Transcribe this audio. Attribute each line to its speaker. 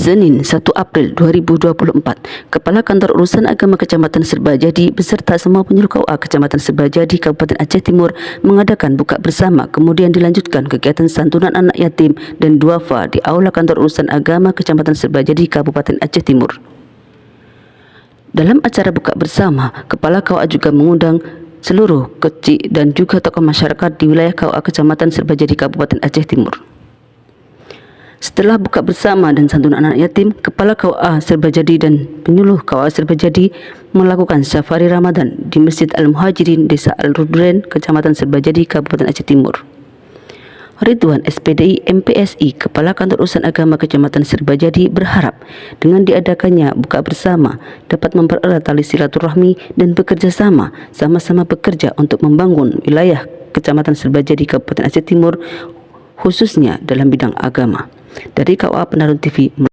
Speaker 1: Senin 1 April 2024, Kepala Kantor Urusan Agama Kecamatan Serbajadi beserta semua penyuluh KUA Kecamatan Serbajadi Kabupaten Aceh Timur mengadakan buka bersama, kemudian dilanjutkan kegiatan santunan anak yatim dan duafa di Aula Kantor Urusan Agama Kecamatan Serbajadi Kabupaten Aceh Timur. Dalam acara buka bersama, Kepala KUA juga mengundang seluruh kecil dan juga tokoh masyarakat di wilayah KUA Kecamatan Serbajadi Kabupaten Aceh Timur. Setelah buka bersama dan santunan anak yatim, Kepala KUA Serbajadi dan penyuluh KUA Serbajadi melakukan safari Ramadan di Masjid Al-Muhajirin, Desa Al-Rudren, Kecamatan Serbajadi, Kabupaten Aceh Timur. Ridwan SPDI MPSI, Kepala Kantor Urusan Agama Kecamatan Serbajadi berharap dengan diadakannya buka bersama dapat mempererat tali silaturahmi dan bekerja sama-sama bekerja untuk membangun wilayah Kecamatan Serbajadi, Kabupaten Aceh Timur, khususnya dalam bidang agama. Dari KUA Penarun TV.